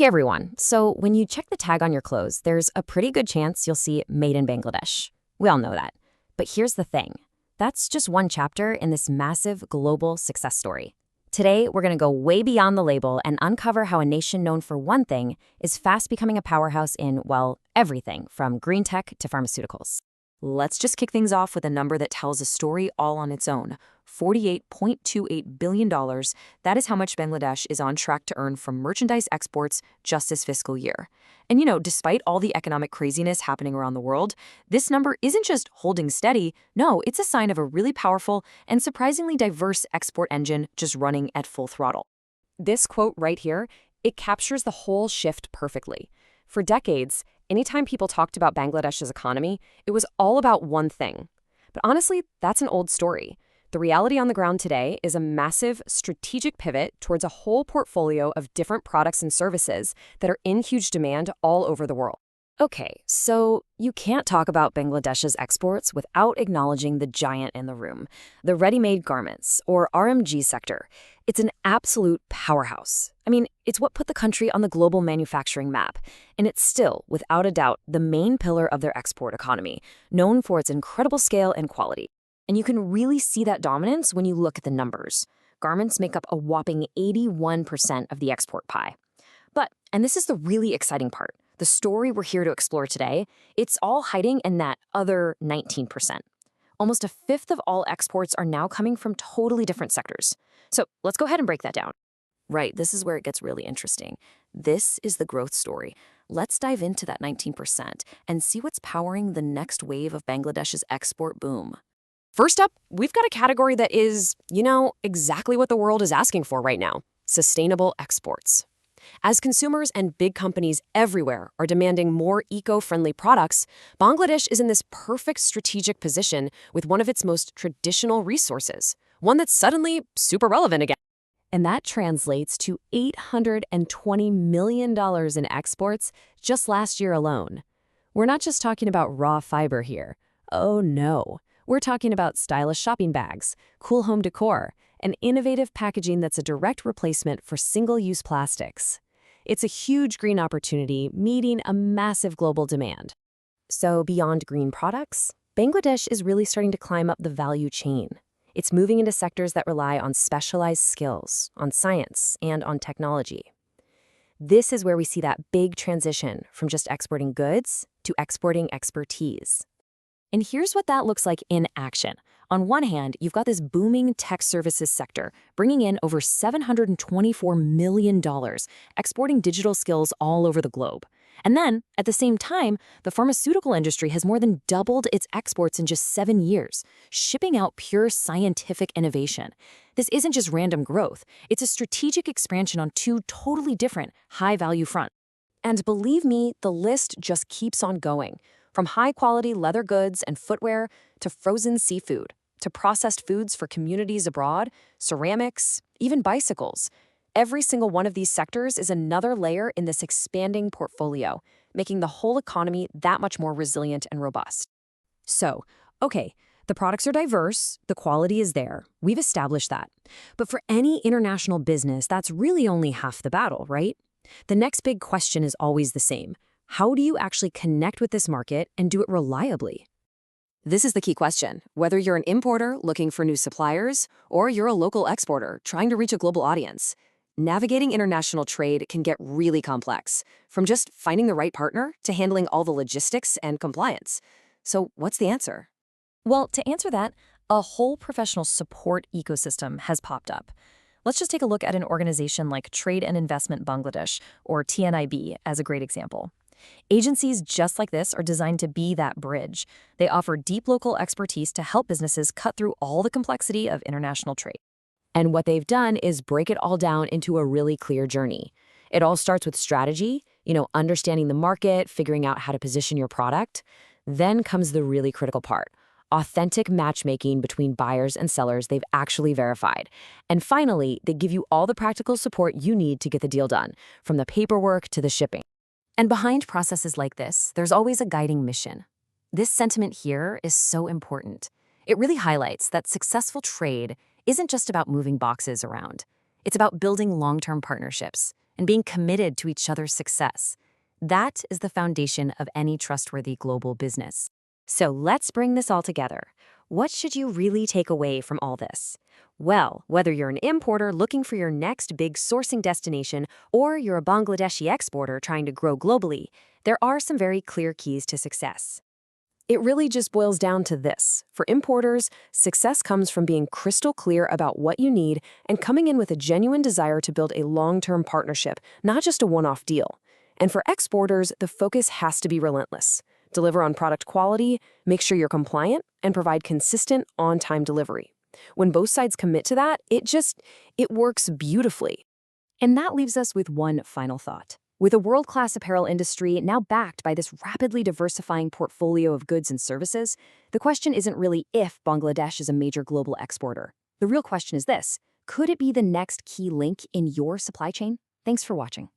Hey everyone. So, when you check the tag on your clothes, there's a pretty good chance you'll see Made in Bangladesh. We all know that. But here's the thing, that's just one chapter in this massive global success story. Today, we're going to go way beyond the label and uncover how a nation known for one thing is fast becoming a powerhouse in, well, everything from green tech to pharmaceuticals. Let's just kick things off with a number that tells a story all on its own. $48.28 billion. That is how much Bangladesh is on track to earn from merchandise exports just this fiscal year. And despite all the economic craziness happening around the world, this number isn't just holding steady. No, it's a sign of a really powerful and surprisingly diverse export engine just running at full throttle. This quote right here, it captures the whole shift perfectly. For decades, anytime people talked about Bangladesh's economy, it was all about one thing. But honestly, that's an old story. The reality on the ground today is a massive strategic pivot towards a whole portfolio of different products and services that are in huge demand all over the world. Okay, so you can't talk about Bangladesh's exports without acknowledging the giant in the room, the ready-made garments, or RMG sector. It's an absolute powerhouse. I mean, it's what put the country on the global manufacturing map, and it's still, without a doubt, the main pillar of their export economy, known for its incredible scale and quality. And you can really see that dominance when you look at the numbers. Garments make up a whopping 81% of the export pie. But, and this is the really exciting part, the story we're here to explore today, it's all hiding in that other 19%. Almost a fifth of all exports are now coming from totally different sectors. So let's go ahead and break that down. Right, this is where it gets really interesting. This is the growth story. Let's dive into that 19% and see what's powering the next wave of Bangladesh's export boom. First up, we've got a category that is, exactly what the world is asking for right now: sustainable exports. As consumers and big companies everywhere are demanding more eco-friendly products, Bangladesh is in this perfect strategic position with one of its most traditional resources, one that's suddenly super relevant again. And that translates to $820 million in exports just last year alone. We're not just talking about raw fiber here. Oh no. We're talking about stylish shopping bags, cool home decor, and innovative packaging that's a direct replacement for single-use plastics. It's a huge green opportunity meeting a massive global demand. So beyond green products, Bangladesh is really starting to climb up the value chain. It's moving into sectors that rely on specialized skills, on science, and on technology. This is where we see that big transition from just exporting goods to exporting expertise. And here's what that looks like in action. On one hand, you've got this booming tech services sector, bringing in over $724 million, exporting digital skills all over the globe. And then, at the same time, the pharmaceutical industry has more than doubled its exports in just 7 years, shipping out pure scientific innovation. This isn't just random growth. It's a strategic expansion on two totally different, high-value fronts. And believe me, the list just keeps on going. From high-quality leather goods and footwear to frozen seafood, to processed foods for communities abroad, ceramics, even bicycles. Every single one of these sectors is another layer in this expanding portfolio, making the whole economy that much more resilient and robust. So, okay, the products are diverse, the quality is there, we've established that. But for any international business, that's really only half the battle, right? The next big question is always the same. How do you actually connect with this market and do it reliably? This is the key question, whether you're an importer looking for new suppliers or you're a local exporter trying to reach a global audience. Navigating international trade can get really complex, from just finding the right partner to handling all the logistics and compliance. So what's the answer? Well, to answer that, a whole professional support ecosystem has popped up. Let's just take a look at an organization like Trade and Investment Bangladesh, or TNIB, as a great example. Agencies just like this are designed to be that bridge. They offer deep local expertise to help businesses cut through all the complexity of international trade. And what they've done is break it all down into a really clear journey. It all starts with strategy, understanding the market, figuring out how to position your product. Then comes the really critical part: authentic matchmaking between buyers and sellers they've actually verified. And finally, they give you all the practical support you need to get the deal done, from the paperwork to the shipping. And behind processes like this, there's always a guiding mission. This sentiment here is so important. It really highlights that successful trade isn't just about moving boxes around. It's about building long-term partnerships, and being committed to each other's success. That is the foundation of any trustworthy global business. So let's bring this all together. What should you really take away from all this? Well, whether you're an importer looking for your next big sourcing destination or you're a Bangladeshi exporter trying to grow globally, there are some very clear keys to success. It really just boils down to this. For importers, success comes from being crystal clear about what you need and coming in with a genuine desire to build a long-term partnership, not just a one-off deal. And for exporters, the focus has to be relentless. Deliver on product quality, make sure you're compliant, and provide consistent, on-time delivery. When both sides commit to that, it works beautifully. And that leaves us with one final thought. With a world-class apparel industry now backed by this rapidly diversifying portfolio of goods and services, the question isn't really if Bangladesh is a major global exporter. The real question is this: could it be the next key link in your supply chain? Thanks for watching.